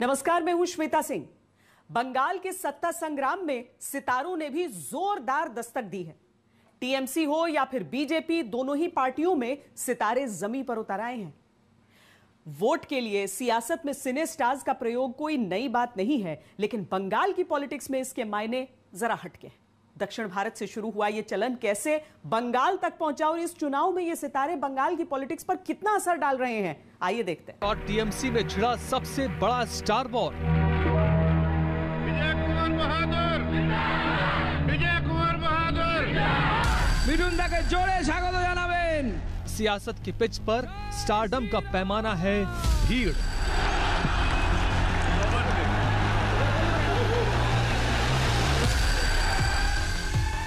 नमस्कार, मैं हूं श्वेता सिंह। बंगाल के सत्ता संग्राम में सितारों ने भी जोरदार दस्तक दी है। टीएमसी हो या फिर बीजेपी, दोनों ही पार्टियों में सितारे जमीन पर उतर आए हैं। वोट के लिए सियासत में सिने स्टार्स का प्रयोग कोई नई बात नहीं है, लेकिन बंगाल की पॉलिटिक्स में इसके मायने जरा हटके हैं। दक्षिण भारत से शुरू हुआ यह चलन कैसे बंगाल तक पहुंचा और इस चुनाव में ये सितारे बंगाल की पॉलिटिक्स पर कितना असर डाल रहे हैं, आइए देखते हैं। और टीएमसी में छिड़ा सबसे बड़ा स्टार वॉर। विजय कुमार बहादुर मिठुन दा के जोड़े स्वागत জানাবেন। सियासत की पिच पर स्टारडम का पैमाना है भीड़।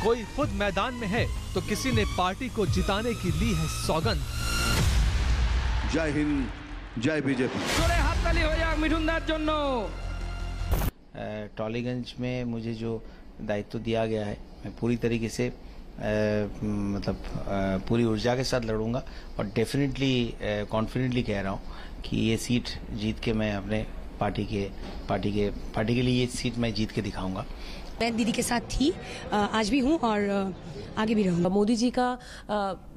कोई खुद मैदान में है तो किसी ने पार्टी को जिताने की ली है सौगंध। जय हिंद, जय बीजेपी। जोड़े हाथ ताली हो जाए मिठुन दार जन्नो। टॉलीगंज में मुझे जो दायित्व दिया गया है, मैं पूरी तरीके से पूरी ऊर्जा के साथ लड़ूंगा और डेफिनेटली कॉन्फिडेंटली कह रहा हूँ कि ये सीट जीत के मैं अपने पार्टी के लिए ये सीट मैं जीत के दिखाऊंगा। मैं दीदी के साथ थी, आज भी हूँ और आगे भी रहूँगा। मोदी जी का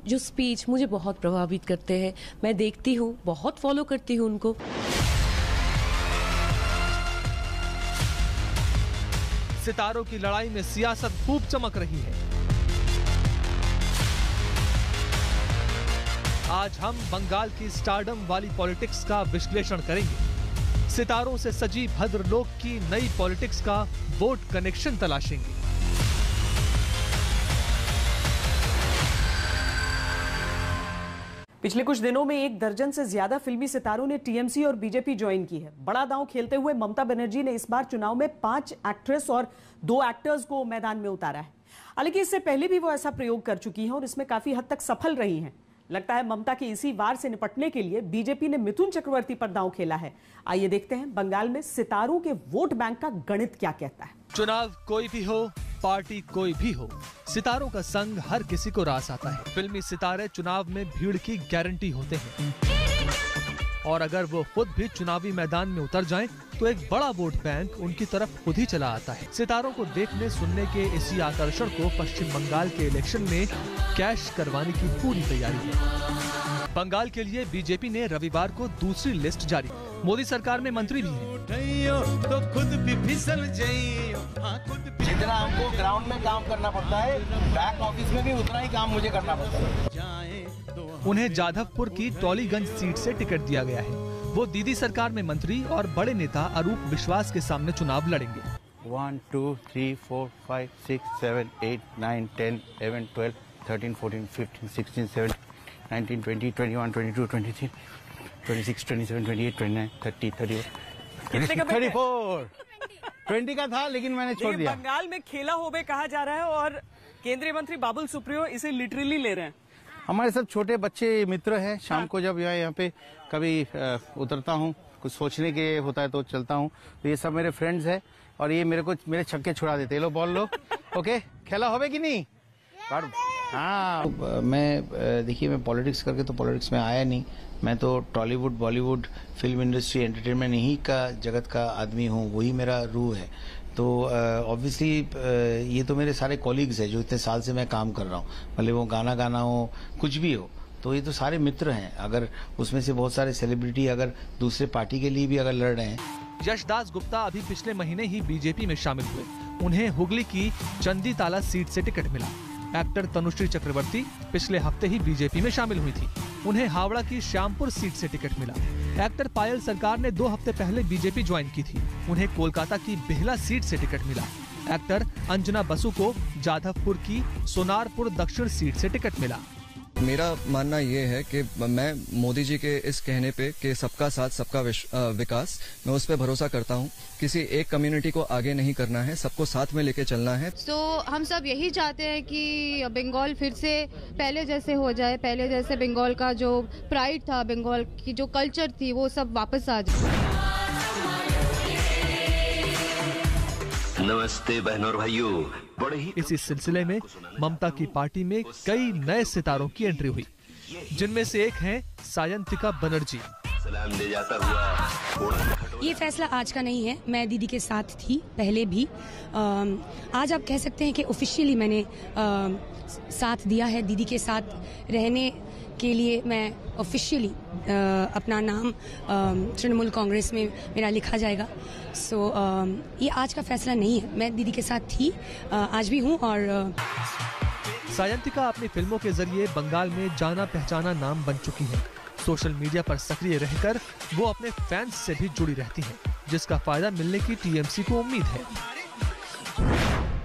जो स्पीच मुझे बहुत प्रभावित करते हैं। मैं देखती हूँ, बहुत फॉलो करती हूँ उनको। सितारों की लड़ाई में सियासत खूब चमक रही है। आज हम बंगाल की स्टारडम वाली पॉलिटिक्स का विश्लेषण करेंगे। सितारों से सजी भद्रलोक की नई पॉलिटिक्स का वोट कनेक्शन तलाशेंगे। पिछले कुछ दिनों में 1 दर्जन से ज्यादा फिल्मी सितारों ने टीएमसी और बीजेपी ज्वाइन की है। बड़ा दांव खेलते हुए ममता बनर्जी ने इस बार चुनाव में 5 एक्ट्रेस और 2 एक्टर्स को मैदान में उतारा है। हालांकि इससे पहले भी वो ऐसा प्रयोग कर चुकी हैं और इसमें काफी हद तक सफल रही हैं। लगता है ममता की इसी वार से निपटने के लिए बीजेपी ने मिथुन चक्रवर्ती पर दांव खेला है। आइए देखते हैं बंगाल में सितारों के वोट बैंक का गणित क्या कहता है। चुनाव कोई भी हो, पार्टी कोई भी हो, सितारों का संग हर किसी को रास आता है। फिल्मी सितारे चुनाव में भीड़ की गारंटी होते हैं और अगर वो खुद भी चुनावी मैदान में उतर जाएं, तो एक बड़ा वोट बैंक उनकी तरफ खुद ही चला आता है। सितारों को देखने सुनने के इसी आकर्षण को पश्चिम बंगाल के इलेक्शन में कैश करवाने की पूरी तैयारी है। बंगाल के लिए बीजेपी ने रविवार को दूसरी लिस्ट जारी की। मोदी सरकार में मंत्री भी हैं। तो खुद भी फिसल जितना हमको ग्राउंड में काम करना पड़ता है, बैक ऑफिस में भी उतना ही काम मुझे करना पड़ता है। उन्हें जाधवपुर की टॉलीगंज सीट से टिकट दिया गया है। वो दीदी सरकार में मंत्री और बड़े नेता अरूप विश्वास के सामने चुनाव लड़ेंगे। 1 2 3 4 5 6 7 8 9 10 11 12 13 14 15 16 17 19 20 21 22 23 26 27 28 29 30 31 34 20 का था, लेकिन मैंने छोड़ दिया। बंगाल में खेला होबे कहा जा रहा है और केंद्रीय मंत्री बाबुल सुप्रियो इसे लिटरली ले रहे हैं। हमारे सब छोटे बच्चे मित्र हैं। शाम को जब यहाँ पे कभी उतरता हूँ, कुछ सोचने के होता है तो चलता हूँ, तो ये सब मेरे फ्रेंड्स हैं और ये मेरे छक्के छुड़ा देते। लो बॉल लो, ओके खेला होबे कि नहीं? हाँ, मैं देखिए, मैं पॉलिटिक्स करके तो पॉलिटिक्स में आया नहीं। मैं तो Tollywood, Bollywood, film industry, entertainment ही का जगत का आदमी हूँ। वही मेरा रूह है। तो ऑब्वियसली ये तो मेरे सारे कॉलीग्स हैं जो इतने साल से मैं काम कर रहा हूँ, भले वो गाना गाना हो, कुछ भी हो, तो ये तो सारे मित्र हैं। अगर उसमें से बहुत सारे सेलिब्रिटी अगर दूसरे पार्टी के लिए भी अगर लड़ रहे हैं। यशदास गुप्ता अभी पिछले महीने ही बीजेपी में शामिल हुए। उन्हें हुगली की चंदी ताला सीट से टिकट मिला। एक्टर तनुश्री चक्रवर्ती पिछले हफ्ते ही बीजेपी में शामिल हुई थी। उन्हें हावड़ा की श्यामपुर सीट से टिकट मिला। एक्टर पायल सरकार ने 2 हफ्ते पहले बीजेपी ज्वाइन की थी। उन्हें कोलकाता की बेहला सीट से टिकट मिला। एक्टर अंजना बसु को जाधवपुर की सोनारपुर दक्षिण सीट से टिकट मिला। मेरा मानना ये है कि मैं मोदी जी के इस कहने पे कि सबका साथ सबका विकास, मैं उस पर भरोसा करता हूँ। किसी एक कम्युनिटी को आगे नहीं करना है, सबको साथ में लेके चलना है। तो हम सब यही चाहते हैं कि बंगाल फिर से पहले जैसे हो जाए, पहले जैसे बंगाल का जो प्राइड था, बंगाल की जो कल्चर थी, वो सब वापस आ जाए। नमस्ते बहनों और भाइयों। बड़े ही इसी सिलसिले में ममता की पार्टी में कई नए सितारों की एंट्री हुई, जिनमें से एक हैं सायंतिका बनर्जी। सलाम ले जाता हुआ ये फैसला आज का नहीं है, मैं दीदी के साथ थी पहले भी। आज आप कह सकते हैं कि ऑफिशियली मैंने साथ दिया है। दीदी के साथ रहने के लिए मैं ऑफिशियली अपना नाम तृणमूल कांग्रेस में मेरा लिखा जाएगा। सो ये आज का फैसला नहीं है, मैं दीदी के साथ थी, आज भी हूँ। और सायंतिका अपनी फिल्मों के जरिए बंगाल में जाना पहचाना नाम बन चुकी है। सोशल मीडिया पर सक्रिय रहकर वो अपने फैंस से भी जुड़ी रहती हैं, जिसका फायदा मिलने की टीएमसी को उम्मीद है।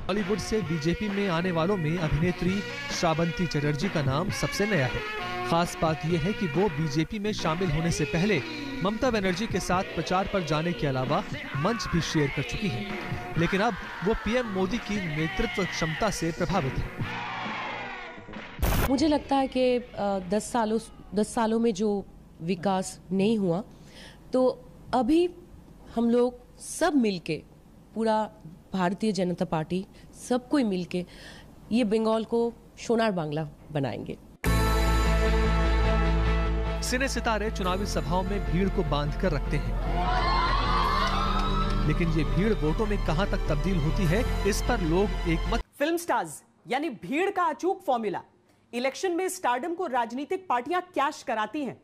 बॉलीवुड से बीजेपी में आने वालों में अभिनेत्री श्रावंती चटर्जी का नाम सबसे नया है। खास बात यह है कि वो बीजेपी में शामिल होने से पहले ममता बनर्जी के साथ प्रचार पर जाने के अलावा मंच भी शेयर कर चुकी है, लेकिन अब वो पीएम मोदी की नेतृत्व क्षमता से प्रभावित है। मुझे लगता है कि 10 सालों में जो विकास नहीं हुआ, तो अभी हम लोग सब मिलके, पूरा भारतीय जनता पार्टी सब कोई मिलके ये बंगाल को सोनार बांग्ला बनाएंगे। सिने सितारे चुनावी सभाओं में भीड़ को बांध कर रखते हैं, लेकिन ये भीड़ वोटों में कहां तक तब्दील होती है, इस पर लोग एक मत। फिल्म स्टार्स यानी भीड़ का अचूक फॉर्मूला। इलेक्शन में स्टारडम को राजनीतिक पार्टियां कैश कराती हैं।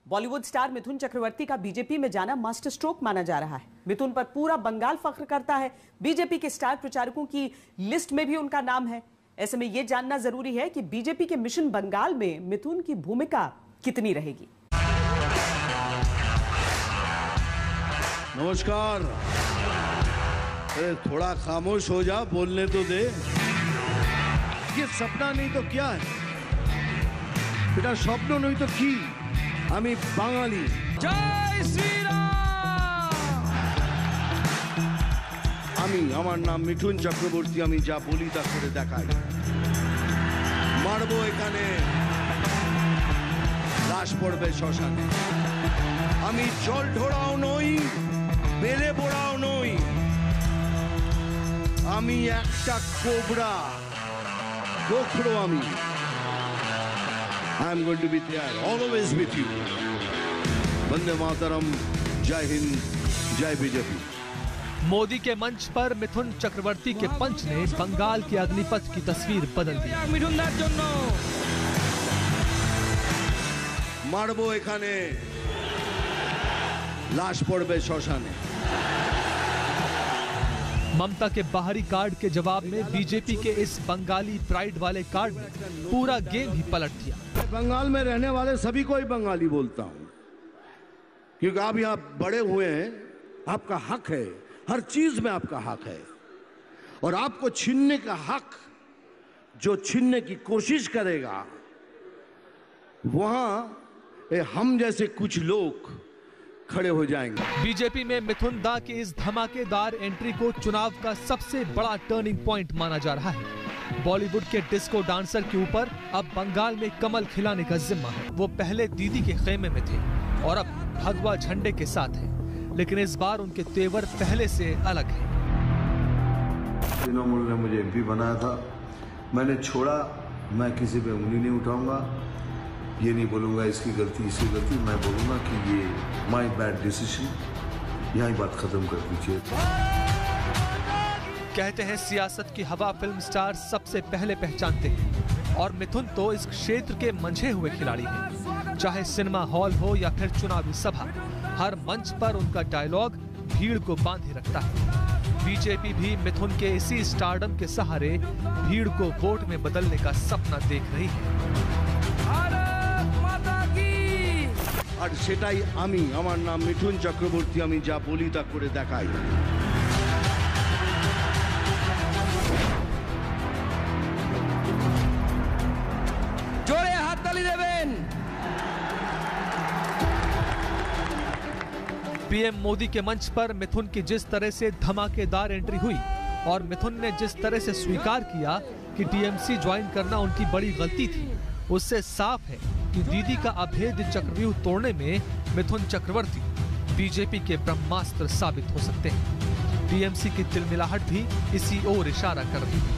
बॉलीवुड स्टार मिथुन चक्रवर्ती का बीजेपी में जाना मास्टर स्ट्रोक माना जा रहा है। मिथुन पर पूरा बंगाल फख्र करता है। बीजेपी के स्टार प्रचारकों की लिस्ट में भी उनका नाम है। ऐसे में यह जानना जरूरी है कि बीजेपी के मिशन बंगाल में मिथुन की भूमिका कितनी रहेगी। नमस्कार। अरे थोड़ा खामोश हो जा, बोलने तो दे। ये सपना नहीं तो क्या है बेटा, स्वप्न नहीं तो की আমি বাঙালি। জয় শ্রীরাম। আমি, আমার নাম মিঠুন চক্রবর্তী, আমি যা বলি তা করে দেখাই। মারবো এখানে, লাশ পড়বে শ্মশানে। আমি জল ঢোড়াও নই, বেলে বোড়াও নই, আমি একটা কোবরা, গোখরো আমি। I am going to be there, always with you. Vande Mataram, जय हिंद, जय बीजेपी। मोदी के मंच पर मिथुन चक्रवर्ती के पंच ने बंगाल के अग्निपथ की तस्वीर बदल दी। मारबो एखाने, लाश पड़बे श्मशाने। ममता के बाहरी कार्ड के जवाब में बीजेपी के इस बंगाली प्राइड वाले कार्ड ने पूरा गेम ही पलट दिया। बंगाल में रहने वाले सभी को ही बंगाली बोलता हूं, क्योंकि आप यहाँ बड़े हुए हैं, आपका हक है, हर चीज में आपका हक है। और आपको छीनने का हक जो छीनने की कोशिश करेगा, वहां हम जैसे कुछ लोग खड़े हो जाएंगे। बीजेपी में मिथुन दा की इस धमाकेदार एंट्री को चुनाव का सबसे बड़ा टर्निंग पॉइंट माना जा रहा है। बॉलीवुड के डिस्को डांसर के ऊपर अब बंगाल में कमल खिलाने का जिम्मा है। वो पहले दीदी के खेमे में थे और अब भगवा झंडे के साथ हैं, लेकिन इस बार उनके तेवर पहले से अलग हैं। तृणमूल ने मुझे एमपी बनाया था, मैंने छोड़ा। मैं किसी पे उंगली नहीं उठाऊंगा, ये नहीं बोलूंगा इसकी गलती इसकी गलती, मैं बोलूंगा कि ये माय बैड डिसीजन। यही बात खत्म कर दीजिए। कहते हैं सियासत की हवा फिल्म स्टार सबसे पहले पहचानते हैं, और मिथुन तो इस क्षेत्र के मंझे हुए खिलाड़ी हैं। चाहे सिनेमा हॉल हो या फिर चुनावी सभा, हर मंच पर उनका डायलॉग भीड़ को बांधे रखता है। बीजेपी भी मिथुन के इसी स्टारडम के सहारे भीड़ को वोट में बदलने का सपना देख रही है। আর সেটাই আমি, আমার নাম মিঠুন চক্রবর্তী, আমি যা বলি তা করে দেখাই। জোরে হাততালি দেবেন। पीएम मोदी के मंच पर मिथुन की जिस तरह से धमाकेदार एंट्री हुई और मिथुन ने जिस तरह से स्वीकार किया कि टीएमसी ज्वाइन करना उनकी बड़ी गलती थी, उससे साफ है कि दीदी का अभेद चक्रव्यूह तोड़ने में मिथुन चक्रवर्ती बीजेपी के ब्रह्मास्त्र साबित हो सकते हैं। टीएमसी की तिलमिलाहट भी इसी ओर इशारा कर रही है।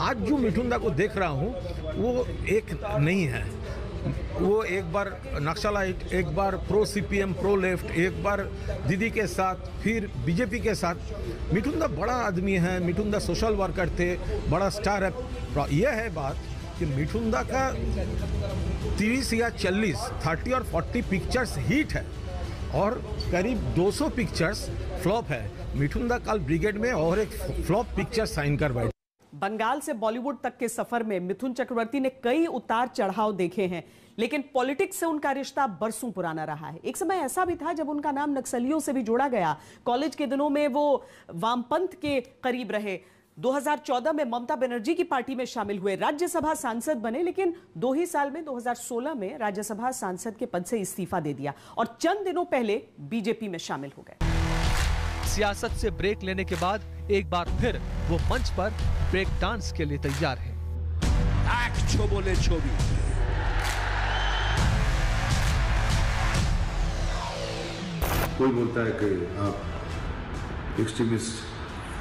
आज जो मिथुन दा को देख रहा हूँ वो एक नहीं है, वो एक बार नक्सलाइट, एक बार प्रो सीपीएम, प्रो लेफ्ट, एक बार दीदी के साथ, फिर बीजेपी के साथ। मिठुन दा बड़ा आदमी है, मिठुन दा सोशल वर्कर थे, बड़ा स्टार है। यह है बात कि मिठुन दा का 30 या 30 और 40 पिक्चर्स हिट है और करीब 200 पिक्चर्स फ्लॉप है। मिठुन दा कल ब्रिगेड में और एक फ्लॉप पिक्चर साइन कर बैठे। बंगाल से बॉलीवुड तक के सफर में मिथुन चक्रवर्ती ने कई उतार चढ़ाव देखे हैं, लेकिन पॉलिटिक्स से उनका रिश्ता बरसों पुराना रहा है। एक समय ऐसा भी था जब उनका नाम नक्सलियों से भी जोड़ा गया। कॉलेज के दिनों में वो वामपंथ के करीब रहे। 2014 में ममता बनर्जी की पार्टी में शामिल हुए, राज्यसभा सांसद बने, लेकिन 2 ही साल में 2016 में राज्यसभा सांसद के पद से इस्तीफा दे दिया और चंद दिनों पहले बीजेपी में शामिल हो गए। सियासत से ब्रेक लेने के बाद एक बार फिर वो मंच पर ब्रेक डांस के लिए तैयार है। बोले छोबी। कोई बोलता है कि आप एक्सट्रीमिस्ट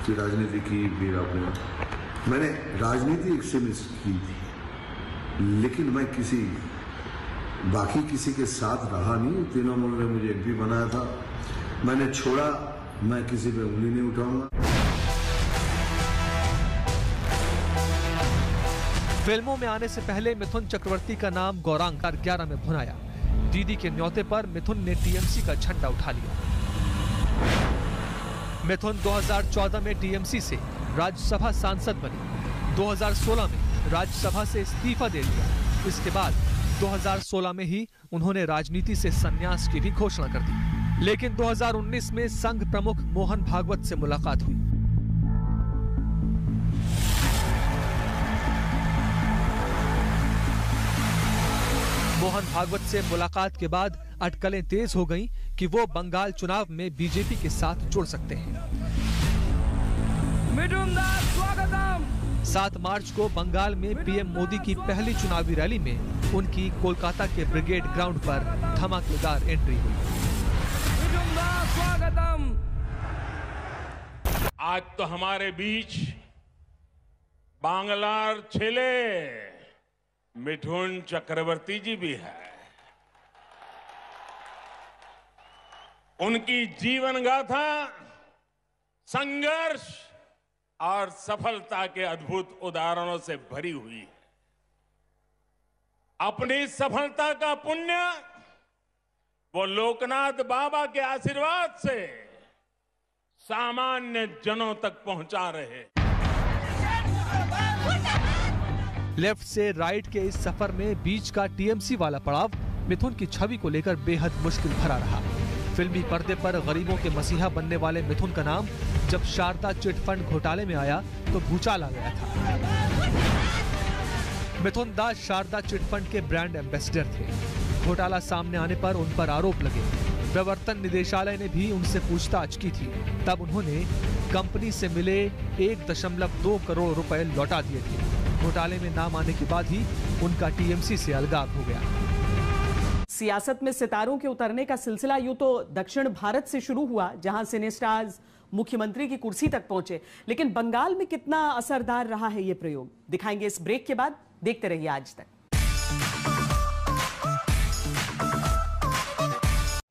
की राजनीति की भी आपने। मैंने राजनीति एक्सट्रीमिस्ट की थी, लेकिन मैं बाकी किसी के साथ रहा नहीं। तृणमूल ने मुझे एमपी बनाया था, मैंने छोड़ा। मैं किसी पे उंगली नहीं उठाऊंगा। फिल्मों में आने से पहले मिथुन चक्रवर्ती का नाम गौरांग 2011 में भुनाया। दीदी के न्योते पर मिथुन ने टीएमसी का झंडा उठा लिया। मिथुन 2014 में टीएमसी से राज्यसभा सांसद बने। 2016 में राज्यसभा से इस्तीफा दे दिया। इसके बाद 2016 में ही उन्होंने राजनीति से संन्यास की भी घोषणा कर दी। लेकिन 2019 में संघ प्रमुख मोहन भागवत से मुलाकात हुई। मोहन भागवत से मुलाकात के बाद अटकलें तेज हो गईं कि वो बंगाल चुनाव में बीजेपी के साथ जुड़ सकते हैं। 7 मार्च को बंगाल में पीएम मोदी की पहली चुनावी रैली में उनकी कोलकाता के ब्रिगेड ग्राउंड पर धमाकेदार एंट्री हुई। आज तो हमारे बीच बांग्लार छेले मिठुन चक्रवर्ती जी भी है। उनकी जीवन गाथा संघर्ष और सफलता के अद्भुत उदाहरणों से भरी हुई है। अपनी सफलता का पुण्य वो लोकनाथ बाबा के आशीर्वाद से सामान्य जनों तक पहुंचा रहे। लेफ्ट से राइट के इस सफर में बीच का टीएमसी वाला पड़ाव मिथुन की छवि को लेकर बेहद मुश्किल भरा रहा। फिल्मी पर्दे पर गरीबों के मसीहा बनने वाले मिथुन का नाम जब शारदा चिटफंड घोटाले में आया तो भूचाल आ गया था। मिथुन दास शारदा चिटफंड के ब्रांड एम्बेसडर थे। घोटाला सामने आने पर उन पर आरोप लगे। प्रवर्तन निदेशालय ने भी उनसे पूछताछ की थी। तब उन्होंने कंपनी से मिले 1.2 करोड़ रुपए लौटा दिए थे। घोटाले में नाम आने के बाद ही उनका टीएमसी से अलगाव हो गया। सियासत में सितारों के उतरने का सिलसिला यूं तो दक्षिण भारत से शुरू हुआ, जहां सिनेस्टार्स मुख्यमंत्री की कुर्सी तक पहुंचे, लेकिन बंगाल में कितना असरदार रहा है ये प्रयोग, दिखाएंगे इस ब्रेक के बाद। देखते रहिए आज तक।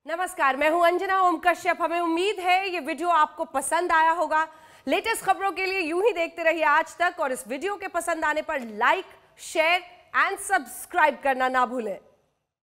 नमस्कार, मैं हूं अंजना ओम कश्यप। हमें उम्मीद है ये वीडियो आपको पसंद आया होगा। लेटेस्ट खबरों के लिए यूं ही देखते रहिए आज तक और इस वीडियो के पसंद आने पर लाइक, शेयर एंड सब्सक्राइब करना ना भूलें।